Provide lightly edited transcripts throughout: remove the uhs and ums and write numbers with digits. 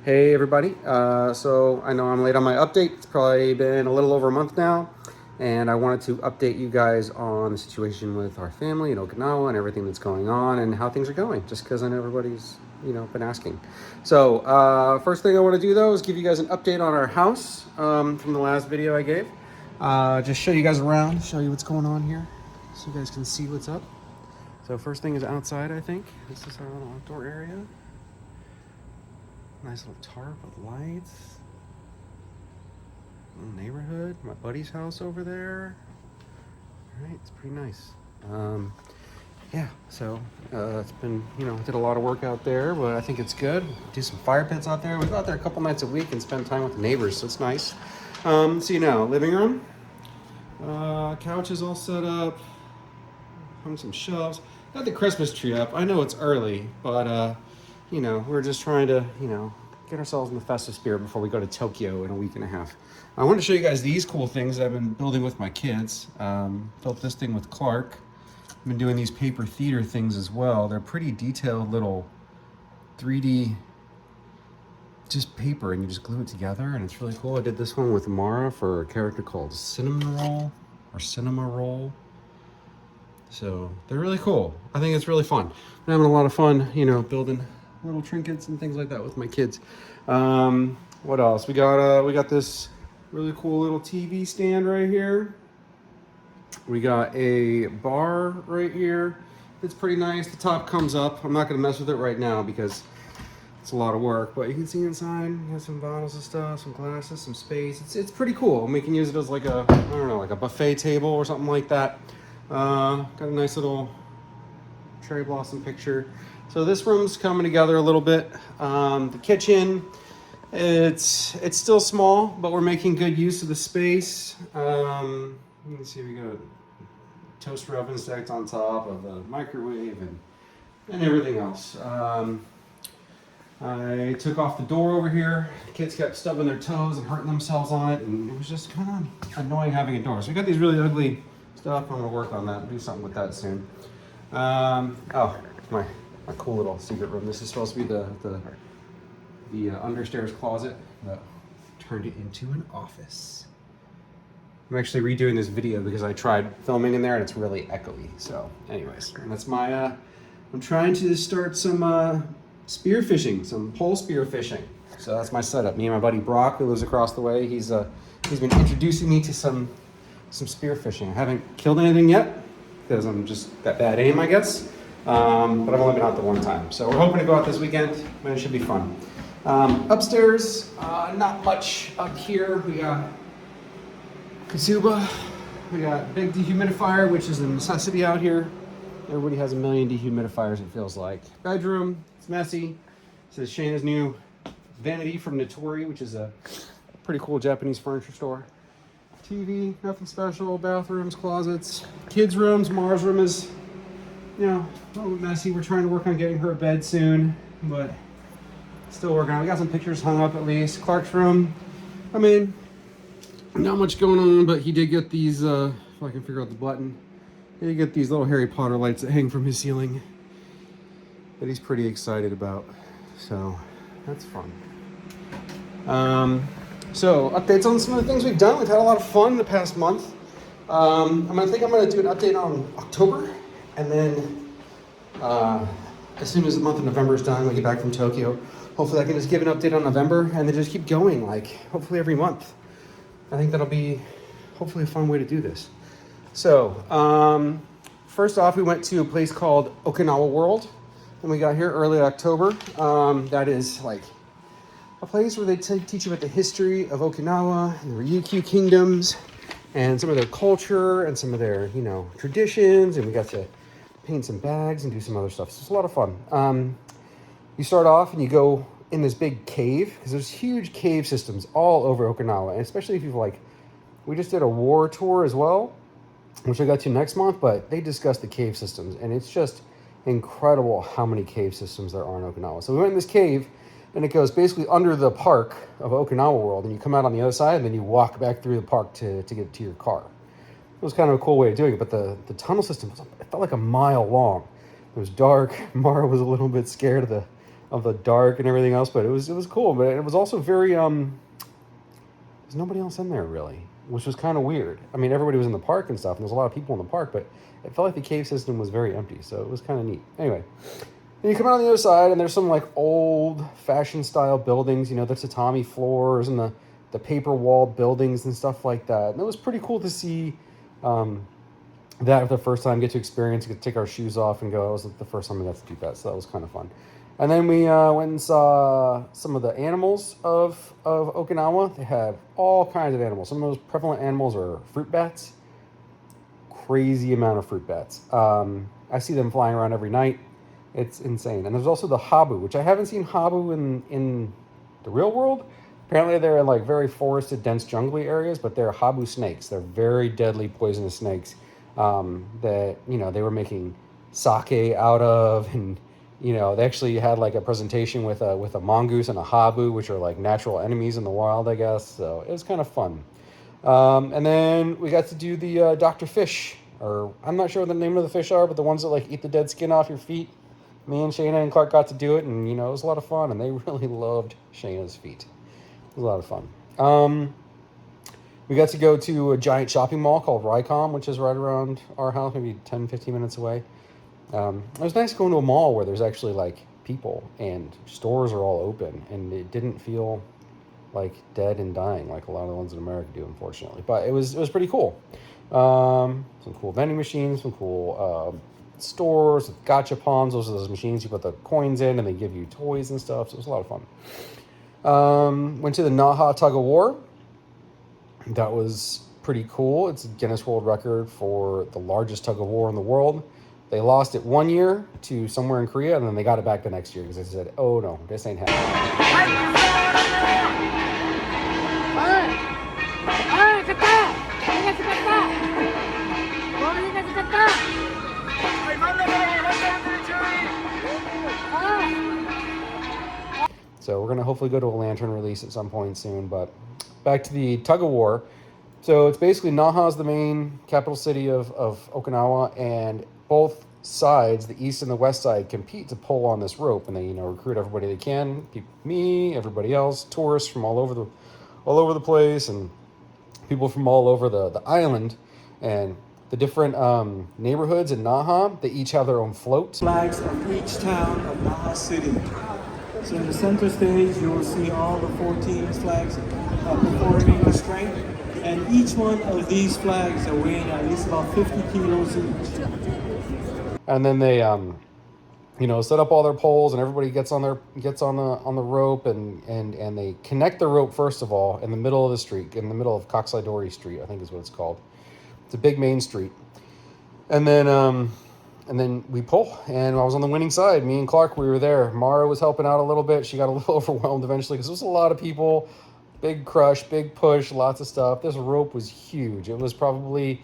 Hey everybody. So I know I'm late on my update. It's probably been a little over a month now, and I wanted to update you guys on the situation with our family in Okinawa and everything that's going on and how things are going, just because I know everybody's been asking. So first thing I want to do though is give you guys an update on our house from the last video I gave. Just show you guys around, show you what's going on here, so you guys can see what's up. So first thing is outside, I think. This is our little outdoor area. Nice little tarp with lights. Little neighborhood. My buddy's house over there. All right, it's pretty nice. Yeah, so it's been, did a lot of work out there, but I think it's good. Do some fire pits out there. We go out there a couple nights a week and spend time with the neighbors, so it's nice. Living room. Couch is all set up. Hung some shelves. Got the Christmas tree up. I know it's early, but we're just trying to, get ourselves in the festive spirit before we go to Tokyo in a week and a half. I wanted to show you guys these cool things I've been building with my kids. Built this thing with Clark. I've been doing these paper theater things as well. They're pretty detailed little 3D just paper, and you just glue it together, and it's really cool. I did this one with Mara for a character called Cinema Roll. So they're really cool. I think it's really fun. I'm having a lot of fun, building little trinkets and things like that with my kids. What else? We got this really cool little TV stand right here. We got a bar right here. It's pretty nice. The top comes up. I'm not gonna mess with it right now because it's a lot of work, but you can see inside, you have some bottles of stuff, some glasses, some space. It's pretty cool. And we can use it as like a, I don't know, like a buffet table or something like that. Got a nice little cherry blossom picture. So this room's coming together a little bit. The kitchen, it's still small, but we're making good use of the space. Let me see, we got toaster oven stacked on top of the microwave and everything else. I took off the door over here. The kids kept stubbing their toes and hurting themselves on it, and it was just kind of annoying having a door. So we got these really ugly stuff. I'm gonna work on that and do something with that soon. My cool little secret room. This is supposed to be the understairs closet that turned it into an office. I'm actually redoing this video because I tried filming in there and it's really echoey. So anyways, that's my, I'm trying to start some spear fishing, some pole spear fishing. So that's my setup. Me and my buddy Brock, who lives across the way, he's been introducing me to some spear fishing. I haven't killed anything yet because I'm just that bad aim, I guess. But I've only been out there one time. So we're hoping to go out this weekend, but it should be fun. Upstairs, not much up here. We got Kasuba. We got big dehumidifier, which is a necessity out here. Everybody has a million dehumidifiers, it feels like. Bedroom, it's messy. This is Shayna's new vanity from Notori, which is a pretty cool Japanese furniture store. TV, nothing special. Bathrooms, closets. Kids' rooms. Mara's room is, a little bit messy. We're trying to work on getting her a bed soon, but still working on it. We got some pictures hung up at least. Clark's room, I mean, not much going on, but he did get these, if I can figure out the button, he did get these little Harry Potter lights that hang from his ceiling that he's pretty excited about. So that's fun. So updates on some of the things we've done. We've had a lot of fun the past month. I'm gonna do an update on October, and then as soon as the month of November is done, we get back from Tokyo. Hopefully I can just give an update on November and then just keep going, like hopefully every month. I think that'll be hopefully a fun way to do this. So first off, we went to a place called Okinawa World when we got here early October. That is like a place where they teach you about the history of Okinawa and the Ryukyu kingdoms and some of their culture and some of their, traditions. And we got to paint some bags and do some other stuff. So it's a lot of fun. You start off and you go in this big cave because there's huge cave systems all over Okinawa. And especially if you've we just did a war tour as well, which I got to next month, but they discussed the cave systems. And it's just incredible how many cave systems there are in Okinawa. So we went in this cave, and it goes basically under the park of Okinawa World, and you come out on the other side, and then you walk back through the park to get to your car. It was kind of a cool way of doing it, but the tunnel system, it felt like a mile long. It was dark. Mara was a little bit scared of of the dark and everything else. But it was cool. But it was also very there's nobody else in there really, which was kind of weird. I mean, everybody was in the park and stuff, and there's a lot of people in the park, but it felt like the cave system was very empty, so it was kind of neat. Anyway, and you come out on the other side, and there's some like old fashioned style buildings, you know, the tatami floors and the paper walled buildings and stuff like that. And it was pretty cool to see that for the first time, get to experience, get to take our shoes off and go. It was the first time we got to do that, so that was kind of fun. And then we went and saw some of the animals of Okinawa. They have all kinds of animals. Some of those prevalent animals are fruit bats. Crazy amount of fruit bats. I see them flying around every night. It's insane. And there's also the habu, which I haven't seen habu in the real world. Apparently they're in like very forested, dense, jungly areas, but they're habu snakes. They're very deadly, poisonous snakes that, you know, they were making sake out of, and you know, they actually had like a presentation with a mongoose and a habu, which are like natural enemies in the wild, I guess. So it was kind of fun. And then we got to do the Dr. Fish, or I'm not sure what the name of the fish are, but the ones that like eat the dead skin off your feet. Me and Shayna and Clark got to do it, and you know, it was a lot of fun, and they really loved Shayna's feet. It was a lot of fun. We got to go to a giant shopping mall called Rycom, which is right around our house, maybe 10, 15 minutes away. It was nice going to a mall where there's actually like people and stores are all open, and it didn't feel like dead and dying like a lot of the ones in America do, unfortunately. But it was pretty cool. Some cool vending machines, some cool stores, gachapons. Those are those machines you put the coins in and they give you toys and stuff. So it was a lot of fun. Went to the Naha Tug of War. That was pretty cool. It's a Guinness World Record for the largest tug of war in the world. They lost it one year to somewhere in Korea, and then they got it back the next year because they said, oh no, this ain't happening. So we're going to hopefully go to a lantern release at some point soon. But back to the tug of war. So it's basically Naha is the main capital city of Okinawa, and both sides, the east and the west side, compete to pull on this rope, and they, you know, recruit everybody they can. Me, everybody else, tourists from all over the place, and people from all over the island, and the different neighborhoods in Naha. They each have their own float. Flags of each town of Naha City. So in the center stage, you will see all the 14 flags performing restraint, and each one of these flags are weighing at least about 50 kilos each. And then they, you know, set up all their poles, and everybody gets on the rope, and they connect the rope first of all in the middle of the street, in the middle of Koksaidori Street, I think is what it's called. It's a big main street, and then we pull, and I was on the winning side. Me and Clark, we were there. Mara was helping out a little bit. She got a little overwhelmed eventually because there was a lot of people. Big crush, big push, lots of stuff. This rope was huge. It was probably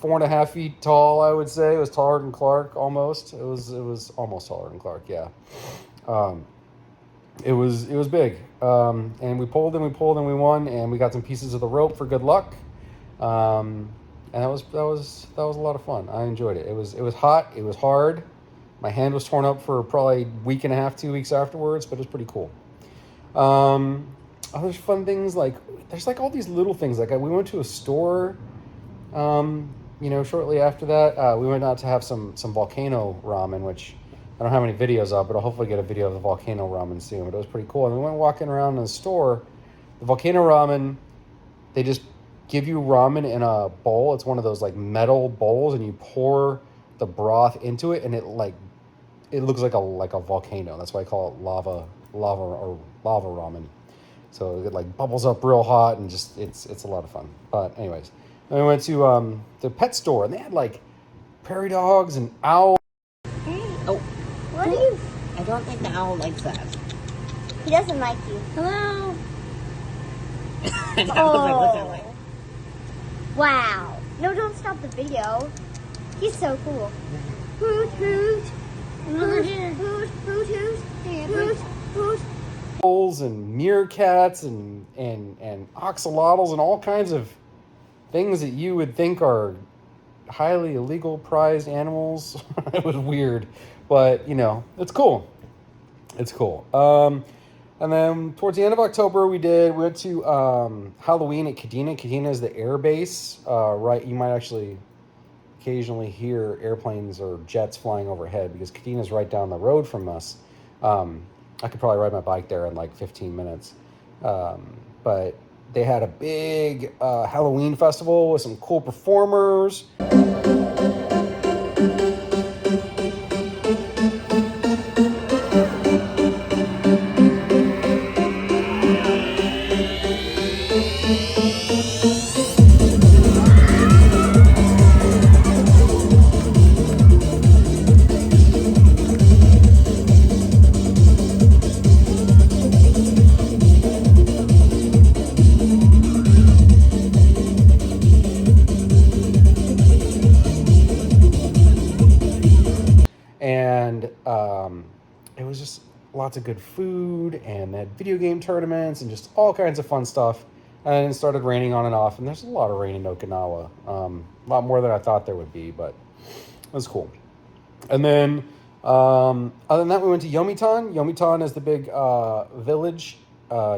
4.5 feet tall, I would say. It was taller than Clark, almost. It was almost taller than Clark, yeah. It was big. And we pulled and we won, and we got some pieces of the rope for good luck. And that was a lot of fun. I enjoyed it. It was hot. It was hard. My hand was torn up for probably a week and a half, 2 weeks afterwards, but it was pretty cool. Other fun things, like there's like all these little things. Like we went to a store, you know, shortly after that. We went out to have some volcano ramen, which I don't have any videos of, but I'll hopefully get a video of the volcano ramen soon. But it was pretty cool. And we went walking around in the store. The volcano ramen, they just give you ramen in a bowl. It's one of those like metal bowls, and you pour the broth into it, and it looks like a volcano. That's why I call it lava ramen. So it like bubbles up real hot, and just it's a lot of fun. But anyways, then we went to the pet store, and they had like prairie dogs and owls. Oh, What are you? I don't think the owl likes that. He doesn't like you. Hello. And I was like, what's that like? Wow. No, don't stop the video. He's so cool. Hoot, hoot. Over here. Hoot, hoot, hoot. Hoot, hoot. Owls and meerkats and axolotls and all kinds of things that you would think are highly illegal prized animals. It was weird, but you know, it's cool. It's cool. And then towards the end of October, we went to Halloween at Kadena. Kadena is the air base. Right, you might actually occasionally hear airplanes or jets flying overhead because Kadena is right down the road from us. I could probably ride my bike there in like 15 minutes. But they had a big Halloween festival with some cool performers. And it was just lots of good food, and they had video game tournaments and just all kinds of fun stuff. And it started raining on and off, and there's a lot of rain in Okinawa. A lot more than I thought there would be, but it was cool. And then, other than that, we went to Yomitan. Yomitan is the big village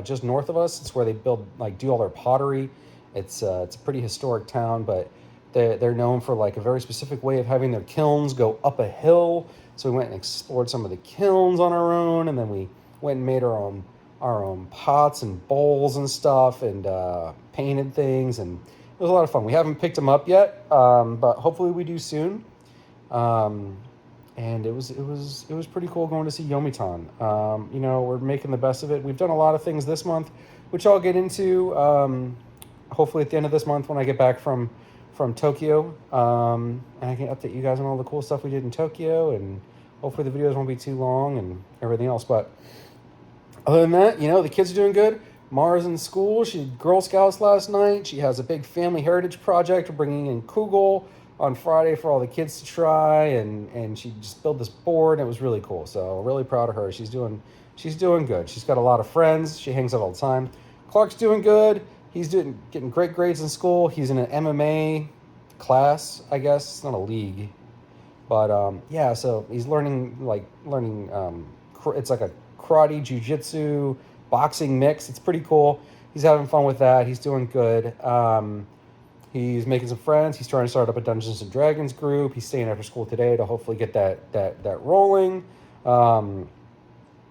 just north of us. It's where they do all their pottery. It's a pretty historic town, but they're known for like a very specific way of having their kilns go up a hill. So we went and explored some of the kilns on our own, and then we went and made our own pots and bowls and stuff, and painted things, and it was a lot of fun. We haven't picked them up yet, but hopefully we do soon. And it was pretty cool going to see Yomitan. We're making the best of it. We've done a lot of things this month, which I'll get into hopefully at the end of this month when I get back from Tokyo, and I can update you guys on all the cool stuff we did in Tokyo, and hopefully the videos won't be too long and everything else. But other than that, the kids are doing good. Mara's in school. She did Girl Scouts last night. She has a big family heritage project. We're bringing in Kugel on Friday for all the kids to try, and she just built this board, and it was really cool. So really proud of her. She's doing good. She's got a lot of friends. She hangs out all the time. Clark's doing good. He's getting great grades in school. He's in an MMA class, I guess. It's not a league, but so he's learning it's like a karate, jiu-jitsu, boxing mix. It's pretty cool. He's having fun with that. He's doing good. He's making some friends. He's trying to start up a Dungeons and Dragons group. He's staying after school today to hopefully get that rolling.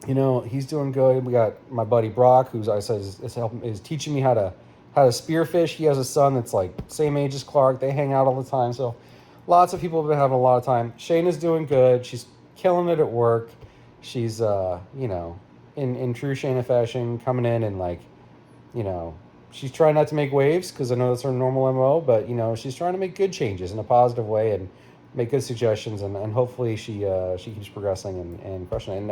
He's doing good. We got my buddy Brock, who's is teaching me how to spearfish. He has a son that's like same age as Clark. They hang out all the time. So lots of people have been having a lot of time. Shayna's doing good. She's killing it at work. She's in true Shayna fashion, coming in and she's trying not to make waves because I know that's her normal MO, but she's trying to make good changes in a positive way and make good suggestions, and hopefully she keeps progressing and crushing it. And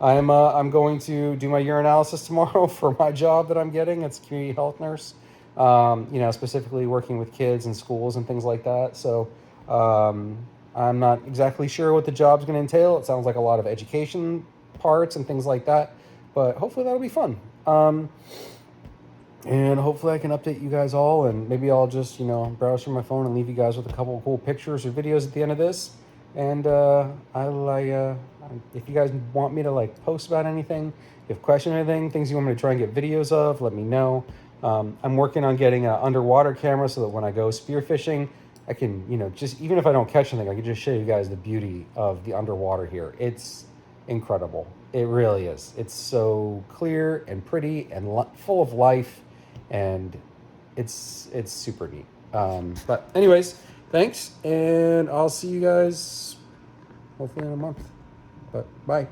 I'm going to do my urinalysis tomorrow for my job that I'm getting. It's community health nurse, specifically working with kids in schools and things like that. So I'm not exactly sure what the job's going to entail. It sounds like a lot of education parts and things like that, but hopefully that'll be fun. And hopefully I can update you guys all, and maybe I'll just, browse through my phone and leave you guys with a couple of cool pictures or videos at the end of this. And if you guys want me to post about anything, if you have questions or anything, things you want me to try and get videos of, let me know. I'm working on getting an underwater camera so that when I go spearfishing, I can, just even if I don't catch anything, I can just show you guys the beauty of the underwater here. It's incredible. It really is. It's so clear and pretty and full of life, and it's super neat. But anyways, thanks, and I'll see you guys hopefully in a month. But bye.